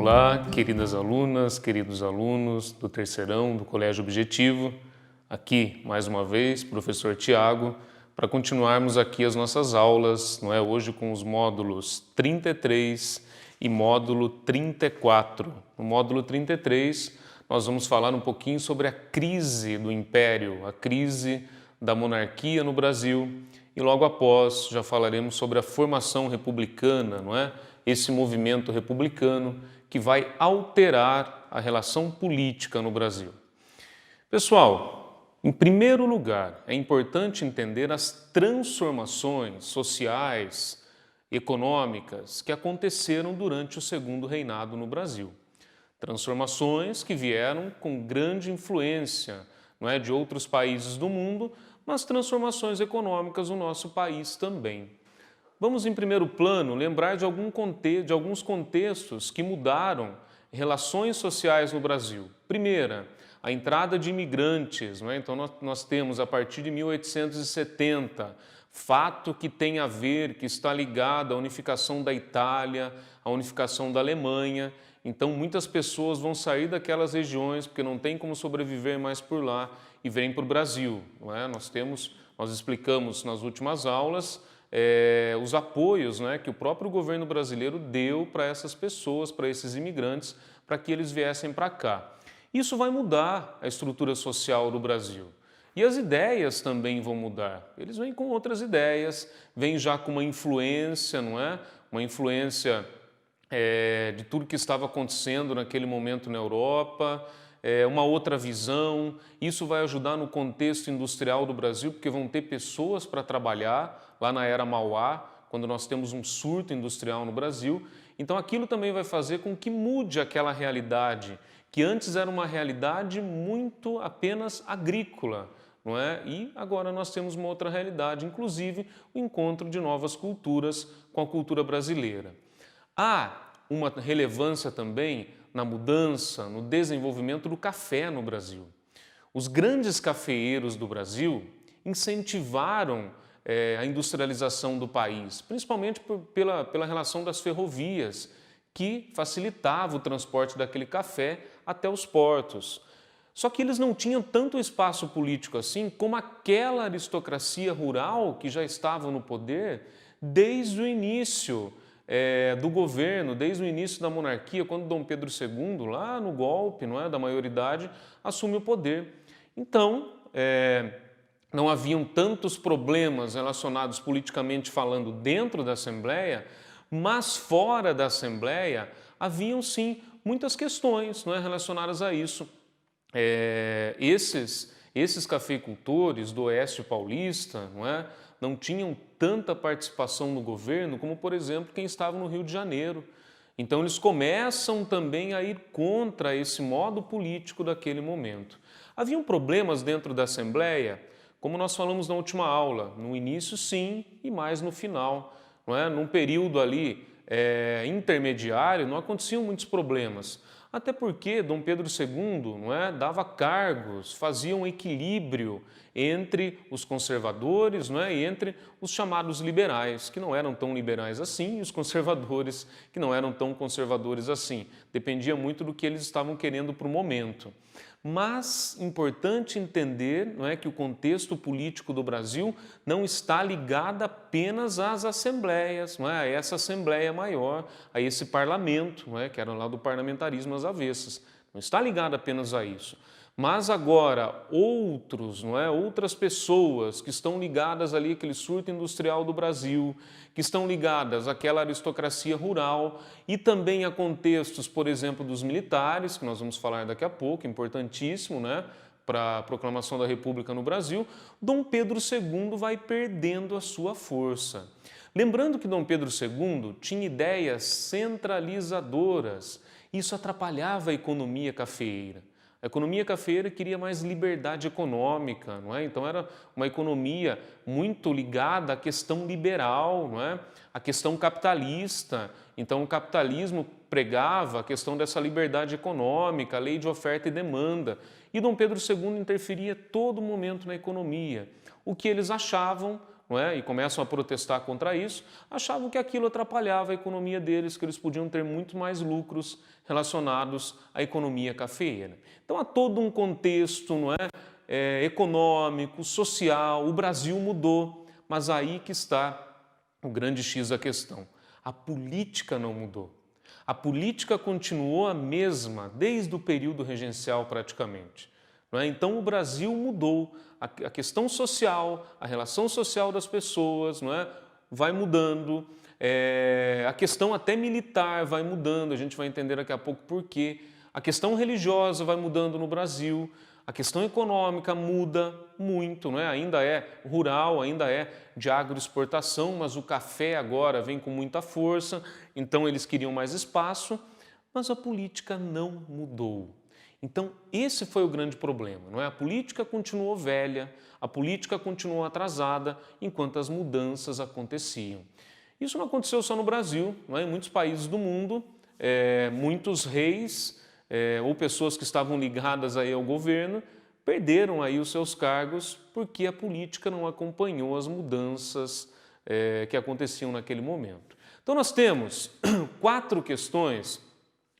Olá, queridas alunas, queridos alunos do terceirão do Colégio Objetivo. Aqui, mais uma vez, professor Tiago, para continuarmos aqui as nossas aulas, não é? Hoje com os módulos 33 e módulo 34. No módulo 33, nós vamos falar um pouquinho sobre a crise do Império, a crise da monarquia no Brasil, e logo após já falaremos sobre a formação republicana, não é? Esse movimento republicano que vai alterar a relação política no Brasil. Pessoal, em primeiro lugar, é importante entender as transformações sociais, econômicas que aconteceram durante o segundo reinado no Brasil. Transformações que vieram com grande influência, não é, de outros países do mundo, mas transformações econômicas no nosso país também. Vamos, em primeiro plano, lembrar de alguns contextos que mudaram relações sociais no Brasil. Primeira, a entrada de imigrantes, não é? Então nós temos, a partir de 1870, fato que tem a ver, que está ligado à unificação da Itália, à unificação da Alemanha. Então muitas pessoas vão sair daquelas regiões porque não tem como sobreviver mais por lá e vêm para o Brasil, não é? Nós explicamos nas últimas aulas os apoios, né, que o próprio governo brasileiro deu para essas pessoas, para esses imigrantes, para que eles viessem para cá. Isso vai mudar a estrutura social do Brasil. E as ideias também vão mudar. Eles vêm com outras ideias, vêm já com uma influência, não é? Uma influência de tudo que estava acontecendo naquele momento na Europa, uma outra visão. Isso vai ajudar no contexto industrial do Brasil, porque vão ter pessoas para trabalhar lá na era Mauá, quando nós temos um surto industrial no Brasil. Então aquilo também vai fazer com que mude aquela realidade, que antes era uma realidade muito apenas agrícola, não é? E agora nós temos uma outra realidade, inclusive o encontro de novas culturas com a cultura brasileira. Há uma relevância também na mudança, no desenvolvimento do café no Brasil. Os grandes cafeeiros do Brasil incentivaram a industrialização do país, principalmente pela relação das ferrovias, que facilitava o transporte daquele café até os portos. Só que eles não tinham tanto espaço político assim como aquela aristocracia rural que já estava no poder desde o início do governo, desde o início da monarquia, quando Dom Pedro II, lá no golpe, não é, da maioridade, assume o poder. Então, não haviam tantos problemas relacionados politicamente falando dentro da Assembleia, mas fora da Assembleia haviam sim muitas questões, não é, relacionadas a isso. Esses cafeicultores do Oeste Paulista, não tinham tanta participação no governo como, por exemplo, quem estava no Rio de Janeiro. Então eles começam também a ir contra esse modo político daquele momento. Haviam problemas dentro da Assembleia, como nós falamos na última aula, no início sim e mais no final. Não é? Num período ali intermediário não aconteciam muitos problemas. Até porque Dom Pedro II dava cargos, fazia um equilíbrio entre os conservadores e entre os chamados liberais, que não eram tão liberais assim, e os conservadores, que não eram tão conservadores assim. Dependia muito do que eles estavam querendo para o momento. Mas importante entender que o contexto político do Brasil não está ligado apenas às assembleias, a essa assembleia maior, a esse parlamento, que era lá do parlamentarismo às avessas. Não está ligado apenas a isso. Mas agora outras pessoas que estão ligadas ali àquele surto industrial do Brasil, que estão ligadas àquela aristocracia rural e também a contextos, por exemplo, dos militares, que nós vamos falar daqui a pouco, importantíssimo, para a proclamação da República no Brasil, Dom Pedro II vai perdendo a sua força. Lembrando que Dom Pedro II tinha ideias centralizadoras, isso atrapalhava a economia cafeeira. A economia cafeeira queria mais liberdade econômica, Então era uma economia muito ligada à questão liberal, à questão capitalista. Então o capitalismo pregava a questão dessa liberdade econômica, a lei de oferta e demanda. E Dom Pedro II interferia a todo momento na economia. O que eles achavam não é? E começam a protestar contra isso, achavam que aquilo atrapalhava a economia deles, que eles podiam ter muito mais lucros relacionados à economia cafeeira. Então há todo um contexto, não é? Econômico, social, o Brasil mudou, mas aí que está o grande X da questão. A política não mudou. A política continuou a mesma desde o período regencial praticamente. Não é? Então o Brasil mudou, a questão social, a relação social das pessoas, não é? Vai mudando, a questão até militar vai mudando, a gente vai entender daqui a pouco por quê. A questão religiosa vai mudando no Brasil, a questão econômica muda muito, não é? Ainda é rural, ainda é de agroexportação, mas o café agora vem com muita força, então eles queriam mais espaço, mas a política não mudou. Então esse foi o grande problema, não é? A política continuou velha, a política continuou atrasada, enquanto as mudanças aconteciam. Isso não aconteceu só no Brasil, não é? Em muitos países do mundo, muitos reis ou pessoas que estavam ligadas aí ao governo, perderam aí os seus cargos porque a política não acompanhou as mudanças que aconteciam naquele momento. Então nós temos 4 questões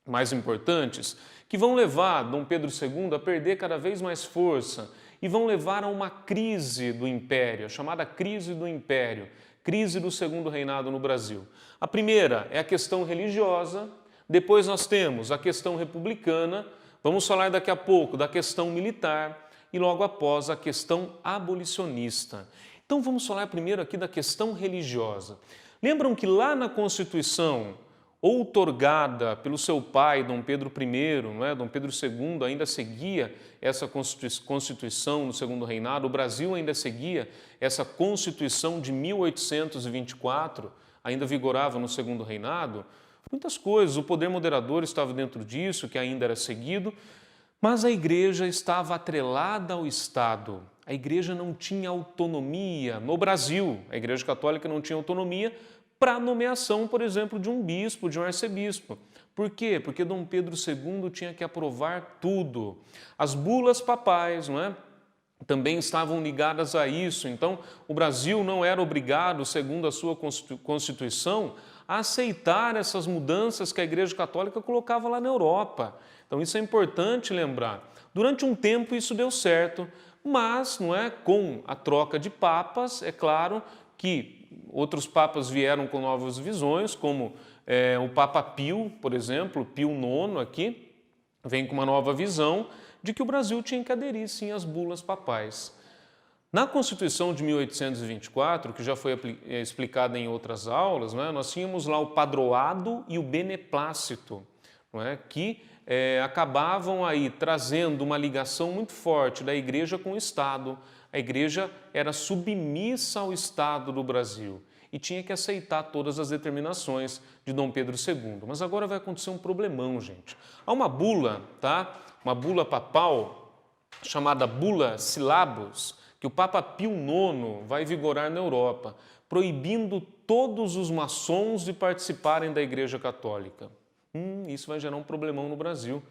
mais importantes que vão levar Dom Pedro II a perder cada vez mais força e vão levar a uma crise do Império, a chamada crise do Império, crise do Segundo Reinado no Brasil. A primeira é a questão religiosa. Depois nós temos a questão republicana, vamos falar daqui a pouco da questão militar e logo após a questão abolicionista. Então vamos falar primeiro aqui da questão religiosa. Lembram que lá na Constituição, outorgada pelo seu pai, Dom Pedro I, não é? Dom Pedro II ainda seguia essa Constituição no Segundo Reinado, o Brasil ainda seguia essa Constituição de 1824, ainda vigorava no Segundo Reinado. Muitas coisas, o poder moderador estava dentro disso, que ainda era seguido, mas a igreja estava atrelada ao Estado. A igreja não tinha autonomia no Brasil, a igreja católica não tinha autonomia para a nomeação, por exemplo, de um bispo, de um arcebispo. Por quê? Porque Dom Pedro II tinha que aprovar tudo. As bulas papais, não é? Também estavam ligadas a isso. Então, o Brasil não era obrigado, segundo a sua Constituição, a aceitar essas mudanças que a Igreja Católica colocava lá na Europa. Então isso é importante lembrar. Durante um tempo isso deu certo, mas não é, com a troca de papas, é claro que outros papas vieram com novas visões, como o Papa Pio, por exemplo, Pio IX aqui, vem com uma nova visão de que o Brasil tinha que aderir sim às bulas papais. Na Constituição de 1824, que já foi explicada em outras aulas, não é? Nós tínhamos lá o padroado e o beneplácito, não é? Que acabavam aí trazendo uma ligação muito forte da igreja com o Estado. A igreja era submissa ao Estado do Brasil e tinha que aceitar todas as determinações de Dom Pedro II. Mas agora vai acontecer um problemão, gente. Há uma bula, tá? Uma bula papal chamada Bula Syllabus, que o Papa Pio IX vai vigorar na Europa, proibindo todos os maçons de participarem da Igreja Católica. Isso vai gerar um problemão no Brasil.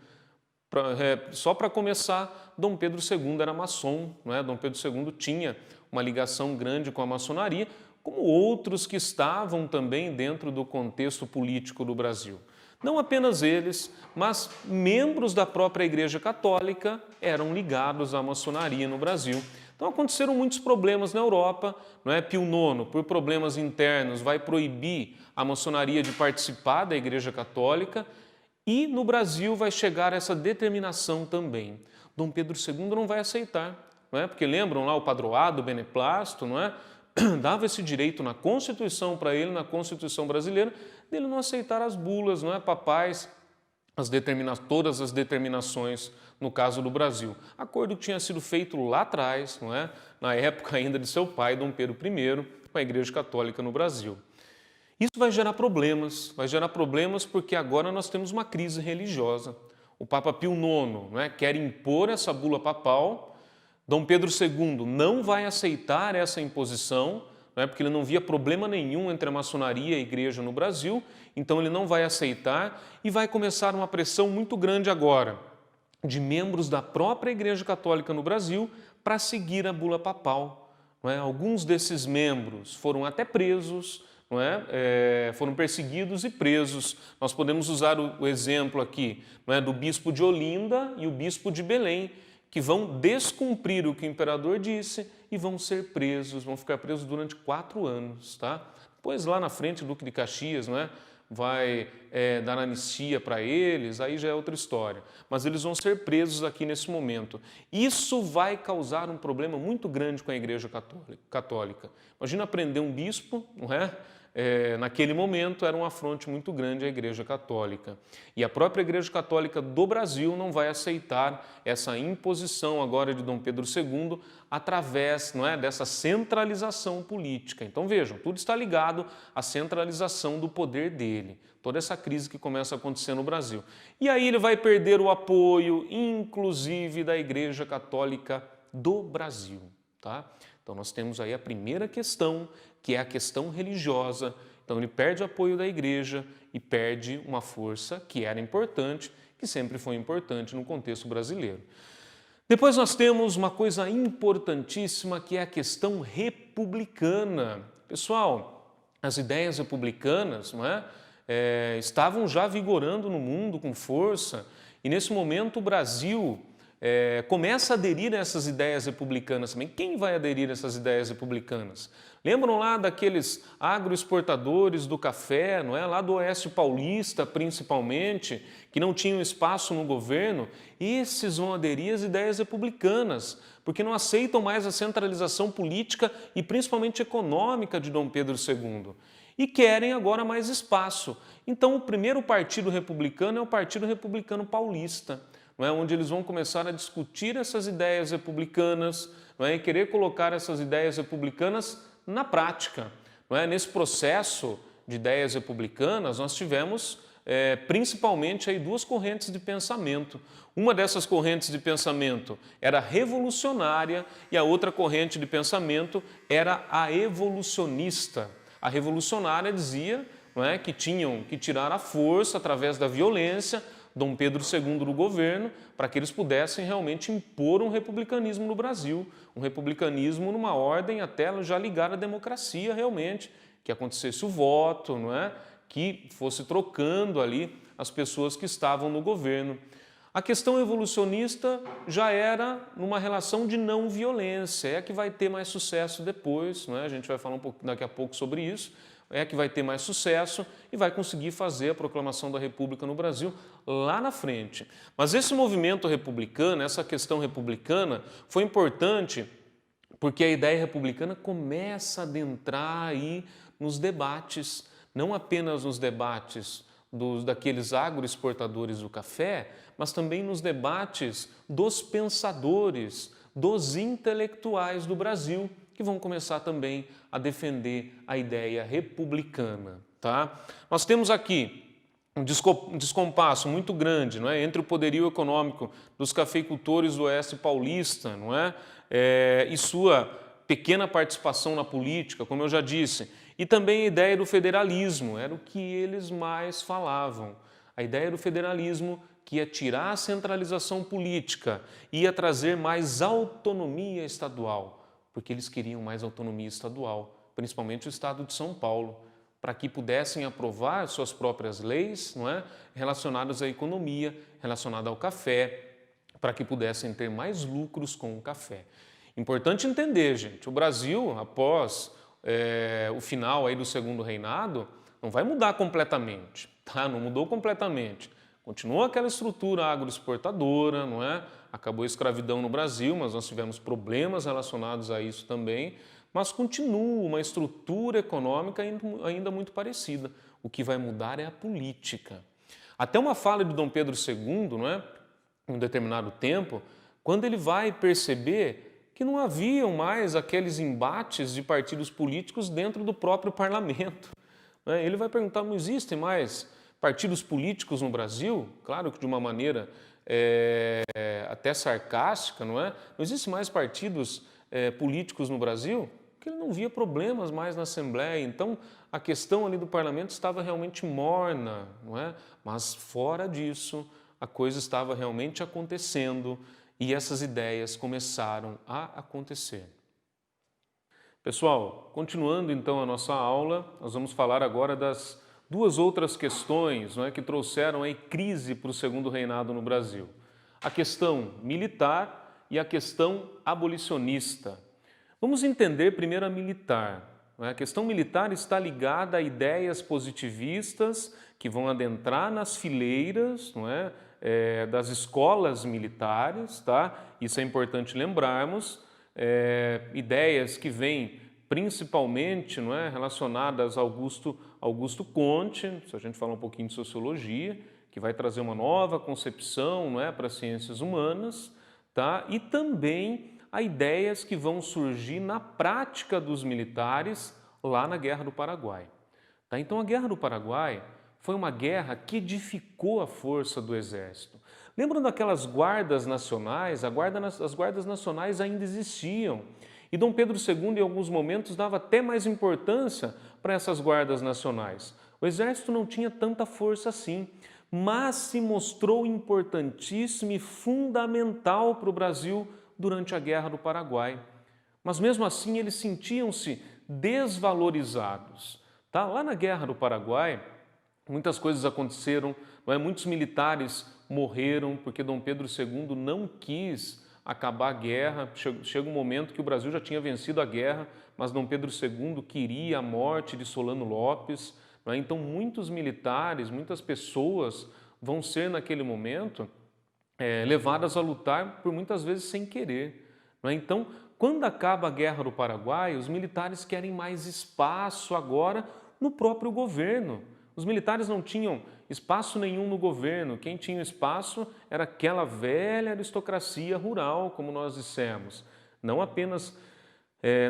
Só para começar, Dom Pedro II era maçom, não é? Dom Pedro II tinha uma ligação grande com a maçonaria, como outros que estavam também dentro do contexto político do Brasil. Não apenas eles, mas membros da própria Igreja Católica eram ligados à maçonaria no Brasil. Então aconteceram muitos problemas na Europa, não é? Pio IX, por problemas internos, vai proibir a maçonaria de participar da Igreja Católica e no Brasil vai chegar essa determinação também. Dom Pedro II não vai aceitar, não é? Porque lembram lá o padroado, o beneplácito, não é? Dava esse direito na Constituição para ele, na Constituição brasileira, dele não aceitar as bulas, não é? Papais, todas as determinações no caso do Brasil. Acordo que tinha sido feito lá atrás, não é? Na época ainda de seu pai, Dom Pedro I, com a Igreja Católica no Brasil. Isso vai gerar problemas porque agora nós temos uma crise religiosa. O Papa Pio IX, não é? Quer impor essa bula papal, Dom Pedro II não vai aceitar essa imposição, não é? Porque ele não via problema nenhum entre a maçonaria e a igreja no Brasil, então ele não vai aceitar e vai começar uma pressão muito grande agora de membros da própria Igreja Católica no Brasil para seguir a bula papal. não é? Alguns desses membros foram até presos, não é? Foram perseguidos e presos. Nós podemos usar o exemplo aqui, não é? Do bispo de Olinda e o bispo de Belém, que vão descumprir o que o imperador disse e vão ser presos, vão ficar presos durante 4 anos. Tá? Depois lá na frente, o Duque de Caxias, não é? Vai dar anistia para eles, aí já é outra história. Mas eles vão ser presos aqui nesse momento. Isso vai causar um problema muito grande com a Igreja Católica. Imagina prender um bispo, não é? Naquele momento era um afronte muito grande à Igreja Católica. E a própria Igreja Católica do Brasil não vai aceitar essa imposição agora de Dom Pedro II através, não é, dessa centralização política. Então vejam, tudo está ligado à centralização do poder dele, toda essa crise que começa a acontecer no Brasil. E aí ele vai perder o apoio, inclusive, da Igreja Católica do Brasil. Tá? Então nós temos aí a primeira questão, que é a questão religiosa. Então ele perde o apoio da igreja e perde uma força que era importante, que sempre foi importante no contexto brasileiro. Depois nós temos uma coisa importantíssima, que é a questão republicana. Pessoal, as ideias republicanas, não é? Estavam já vigorando no mundo com força, e nesse momento o Brasil começa a aderir a essas ideias republicanas também. Quem vai aderir a essas ideias republicanas? Lembram lá daqueles agroexportadores do café, não é? Lá do Oeste Paulista, principalmente, que não tinham espaço no governo? Esses vão aderir às ideias republicanas, porque não aceitam mais a centralização política e principalmente econômica de Dom Pedro II. E querem agora mais espaço. Então, o primeiro partido republicano é o Partido Republicano Paulista, não é? Onde eles vão começar a discutir essas ideias republicanas, não é? E querer colocar essas ideias republicanas na prática. Não é? Nesse processo de ideias republicanas, nós tivemos principalmente aí 2 correntes de pensamento. Uma dessas correntes de pensamento era revolucionária e a outra corrente de pensamento era a evolucionista. A revolucionária dizia, não é, que tinham que tirar a força através da violência Dom Pedro II do governo, para que eles pudessem realmente impor um republicanismo no Brasil, um republicanismo numa ordem até já ligada à democracia realmente, que acontecesse o voto, não é? Que fosse trocando ali as pessoas que estavam no governo. A questão evolucionista já era numa relação de não violência, é a que vai ter mais sucesso depois, não é? A gente vai falar daqui a pouco sobre isso, é que vai ter mais sucesso e vai conseguir fazer a proclamação da República no Brasil lá na frente. Mas esse movimento republicano, essa questão republicana, foi importante porque a ideia republicana começa a adentrar aí nos debates, não apenas nos debates daqueles agroexportadores do café, mas também nos debates dos pensadores, dos intelectuais do Brasil, que vão começar também a defender a ideia republicana. Tá? Nós temos aqui um descompasso muito grande, não é, entre o poderio econômico dos cafeicultores do Oeste Paulista, não é, e sua pequena participação na política, como eu já disse, e também a ideia do federalismo, era o que eles mais falavam. A ideia do federalismo que ia tirar a centralização política, ia trazer mais autonomia estadual, porque eles queriam mais autonomia estadual, principalmente o estado de São Paulo, para que pudessem aprovar suas próprias leis, não é? Relacionadas à economia, relacionadas ao café, para que pudessem ter mais lucros com o café. Importante entender, gente, o Brasil, após o final aí do Segundo Reinado, não vai mudar completamente, tá? Não mudou completamente. Continua aquela estrutura agroexportadora, não é? Acabou a escravidão no Brasil, mas nós tivemos problemas relacionados a isso também, mas continua uma estrutura econômica ainda muito parecida. O que vai mudar é a política. Até uma fala de Dom Pedro II, não é? Em um determinado tempo, quando ele vai perceber que não haviam mais aqueles embates de partidos políticos dentro do próprio parlamento. Né? Ele vai perguntar, não existem mais partidos políticos no Brasil? Claro que de uma maneira até sarcástica, não é? Não existem mais partidos políticos no Brasil? Porque ele não via problemas mais na Assembleia. Então, a questão ali do parlamento estava realmente morna, não é? Mas fora disso, a coisa estava realmente acontecendo e essas ideias começaram a acontecer. Pessoal, continuando então a nossa aula, nós vamos falar agora das duas outras questões, que trouxeram aí crise para o segundo reinado no Brasil. A questão militar e a questão abolicionista. Vamos entender primeiro a militar. A questão militar está ligada a ideias positivistas que vão adentrar nas fileiras das escolas militares, tá? Isso é importante lembrarmos. Ideias que vêm principalmente relacionadas a Augusto Comte, se a gente falar um pouquinho de sociologia, que vai trazer uma nova concepção para as ciências humanas, tá? E também a ideias que vão surgir na prática dos militares lá na Guerra do Paraguai. Tá? Então a Guerra do Paraguai foi uma guerra que edificou a força do exército. Lembram daquelas guardas nacionais? As guardas nacionais ainda existiam. E Dom Pedro II, em alguns momentos, dava até mais importância para essas guardas nacionais. O exército não tinha tanta força assim, mas se mostrou importantíssimo e fundamental para o Brasil durante a Guerra do Paraguai. Mas mesmo assim eles sentiam-se desvalorizados. Tá? Lá na Guerra do Paraguai, muitas coisas aconteceram, muitos militares morreram porque Dom Pedro II não quis acabar a guerra. Chega um momento que o Brasil já tinha vencido a guerra, mas Dom Pedro II queria a morte de Solano Lopes. Então muitos militares, muitas pessoas vão ser naquele momento levadas a lutar por muitas vezes sem querer. Então, quando acaba a Guerra do Paraguai, os militares querem mais espaço agora no próprio governo. Os militares não tinham espaço nenhum no governo. Quem tinha espaço era aquela velha aristocracia rural, como nós dissemos. Não apenas,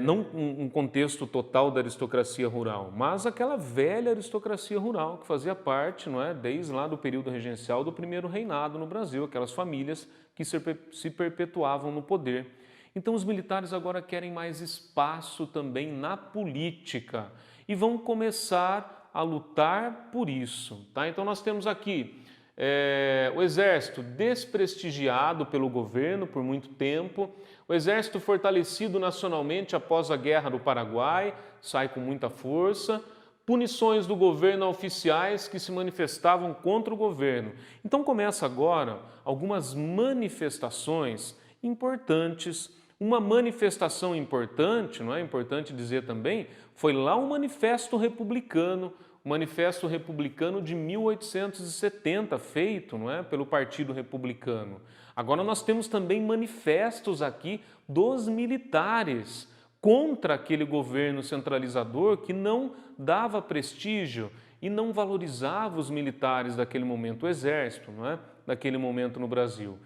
não um contexto total da aristocracia rural, mas aquela velha aristocracia rural que fazia parte, desde lá do período regencial do primeiro reinado no Brasil, aquelas famílias que se perpetuavam no poder. Então os militares agora querem mais espaço também na política e vão começar a lutar por isso. Tá? Então nós temos aqui o exército desprestigiado pelo governo por muito tempo, o exército fortalecido nacionalmente após a Guerra do Paraguai, sai com muita força, punições do governo a oficiais que se manifestavam contra o governo. Então começa agora algumas manifestações importantes. Uma manifestação importante, não é importante dizer também, foi lá o Manifesto Republicano de 1870, feito pelo Partido Republicano. Agora nós temos também manifestos aqui dos militares contra aquele governo centralizador que não dava prestígio e não valorizava os militares daquele momento, o exército, daquele momento no Brasil.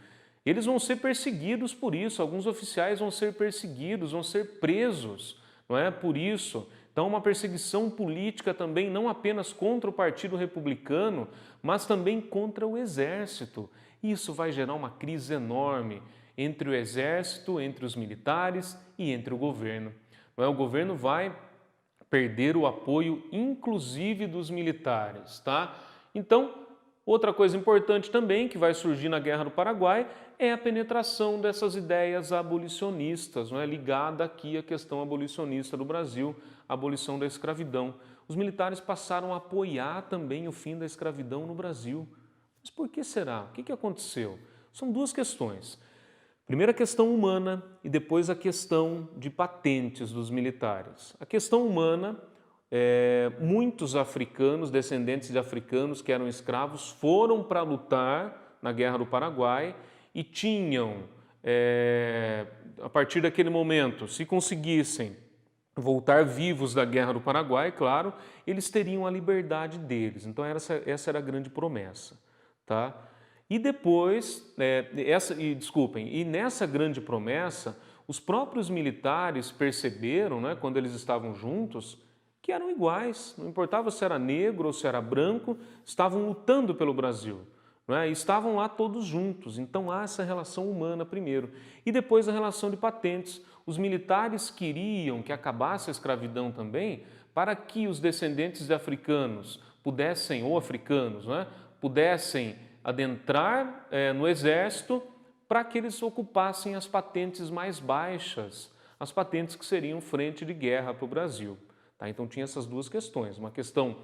Eles vão ser perseguidos por isso, alguns oficiais vão ser perseguidos, vão ser presos, por isso. Então, uma perseguição política também, não apenas contra o Partido Republicano, mas também contra o Exército. Isso vai gerar uma crise enorme entre o Exército, entre os militares e entre o governo. O governo vai perder o apoio, inclusive dos militares, tá? Então, outra coisa importante também que vai surgir na Guerra do Paraguai é a penetração dessas ideias abolicionistas, ligada aqui à questão abolicionista do Brasil, a abolição da escravidão. Os militares passaram a apoiar também o fim da escravidão no Brasil. Mas por que será? O que aconteceu? São duas questões. Primeiro a questão humana e depois a questão de patentes dos militares. A questão humana, muitos africanos, descendentes de africanos que eram escravos, foram para lutar na Guerra do Paraguai e tinham, a partir daquele momento, se conseguissem voltar vivos da Guerra do Paraguai, claro, eles teriam a liberdade deles. Então essa era a grande promessa. Tá? E depois, e nessa grande promessa, os próprios militares perceberam, quando eles estavam juntos, que eram iguais, não importava se era negro ou se era branco, estavam lutando pelo Brasil. E estavam lá todos juntos, então há essa relação humana primeiro. E depois a relação de patentes. Os militares queriam que acabasse a escravidão também para que os descendentes de africanos pudessem, ou africanos, pudessem adentrar no exército para que eles ocupassem as patentes mais baixas, as patentes que seriam frente de guerra para o Brasil. Tá? Então tinha essas duas questões, uma questão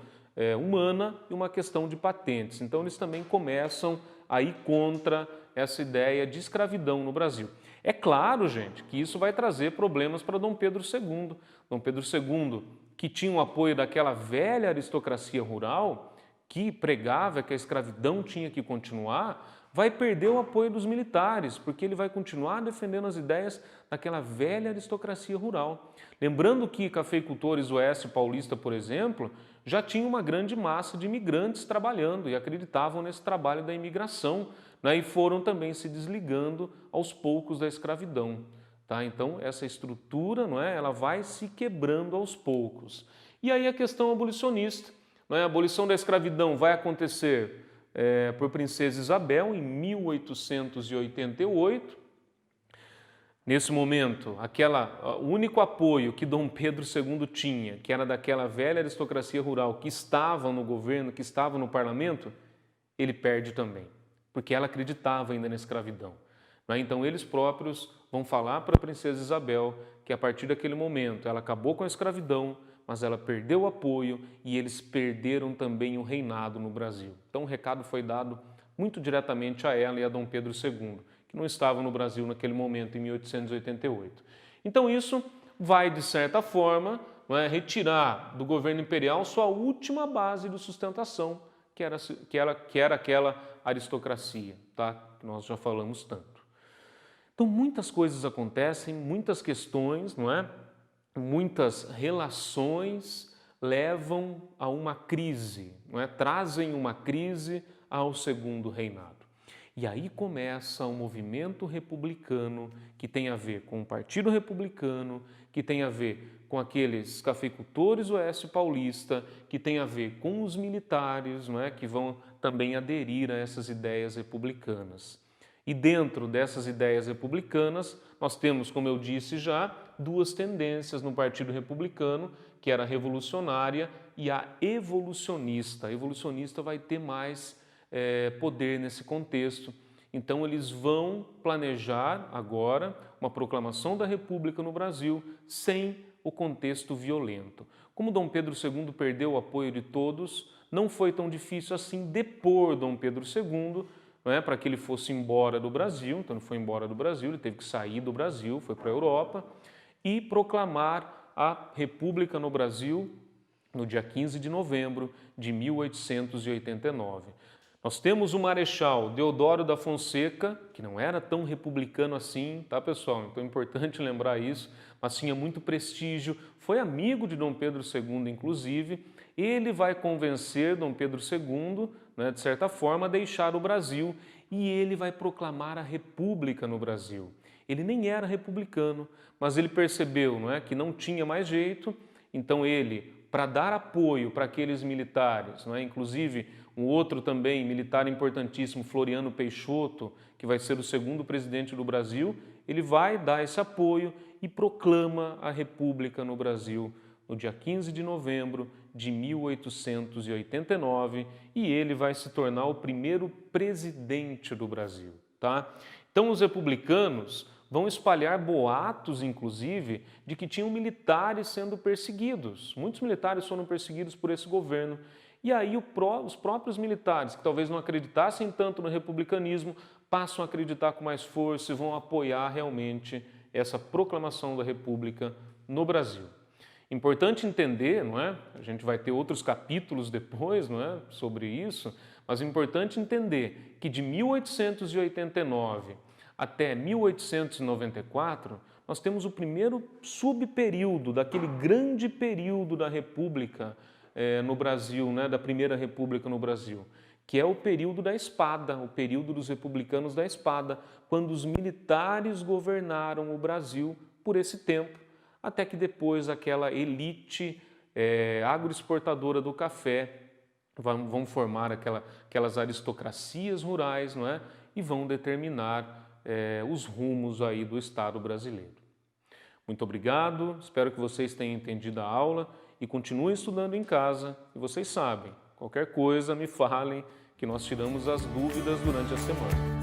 humana e uma questão de patentes. Então eles também começam a ir contra essa ideia de escravidão no Brasil. É claro, gente, que isso vai trazer problemas para Dom Pedro II. Dom Pedro II, que tinha o apoio daquela velha aristocracia rural, que pregava que a escravidão tinha que continuar, vai perder o apoio dos militares, porque ele vai continuar defendendo as ideias daquela velha aristocracia rural. Lembrando que cafeicultores do Oeste Paulista, por exemplo, já tinha uma grande massa de imigrantes trabalhando e acreditavam nesse trabalho da imigração, né, e foram também se desligando aos poucos da escravidão. Tá? Então, essa estrutura, não é, ela vai se quebrando aos poucos. E aí a questão abolicionista. Não é? A abolição da escravidão vai acontecer por Princesa Isabel em 1888. Nesse momento, o único apoio que Dom Pedro II tinha, que era daquela velha aristocracia rural que estava no governo, que estava no parlamento, ele perde também, porque ela acreditava ainda na escravidão. Então eles próprios vão falar para a Princesa Isabel que a partir daquele momento ela acabou com a escravidão, mas ela perdeu o apoio e eles perderam também o reinado no Brasil. Então o recado foi dado muito diretamente a ela e a Dom Pedro II, que não estavam no Brasil naquele momento, em 1888. Então isso vai, de certa forma, retirar do governo imperial sua última base de sustentação, que era aquela aristocracia, tá? Que nós já falamos tanto. Então muitas coisas acontecem, muitas questões, não é? Muitas relações levam a uma crise, não é? Trazem uma crise ao segundo reinado. E aí começa um movimento republicano que tem a ver com o Partido Republicano, que tem a ver com aqueles cafeicultores do Oeste Paulista, que tem a ver com os militares, não é? Que vão também aderir a essas ideias republicanas. E dentro dessas ideias republicanas, nós temos, como eu disse já, duas tendências no Partido Republicano, que era a revolucionária e a evolucionista. A evolucionista vai ter mais poder nesse contexto. Então eles vão planejar agora uma proclamação da República no Brasil sem o contexto violento. Como Dom Pedro II perdeu o apoio de todos, não foi tão difícil assim depor Dom Pedro II, para que ele fosse embora do Brasil. Então ele foi embora do Brasil, ele teve que sair do Brasil, foi para a Europa e proclamar a República no Brasil no dia 15 de novembro de 1889. Nós temos o Marechal Deodoro da Fonseca, que não era tão republicano assim, tá, pessoal? Então é importante lembrar isso, mas tinha muito prestígio, foi amigo de Dom Pedro II, inclusive. Ele vai convencer Dom Pedro II, de certa forma, a deixar o Brasil e ele vai proclamar a República no Brasil. Ele nem era republicano, mas ele percebeu, que não tinha mais jeito, então ele, para dar apoio para aqueles militares, inclusive um outro também militar importantíssimo, Floriano Peixoto, que vai ser o segundo presidente do Brasil, ele vai dar esse apoio e proclama a República no Brasil no dia 15 de novembro de 1889 e ele vai se tornar o primeiro presidente do Brasil. Tá? Então os republicanos vão espalhar boatos, inclusive, de que tinham militares sendo perseguidos. Muitos militares foram perseguidos por esse governo. E aí os próprios militares, que talvez não acreditassem tanto no republicanismo, passam a acreditar com mais força e vão apoiar realmente essa proclamação da República no Brasil. Importante entender, a gente vai ter outros capítulos depois, sobre isso, mas é importante entender que de 1889 até 1894, nós temos o primeiro subperíodo daquele grande período da República no Brasil, da Primeira República no Brasil, que é o período da espada, o período dos republicanos da espada, quando os militares governaram o Brasil por esse tempo, até que depois aquela elite agroexportadora do café vão formar aquelas aristocracias rurais, e vão determinar os rumos aí do Estado brasileiro. Muito obrigado, espero que vocês tenham entendido a aula e continuem estudando em casa. E vocês sabem, qualquer coisa me falem que nós tiramos as dúvidas durante a semana.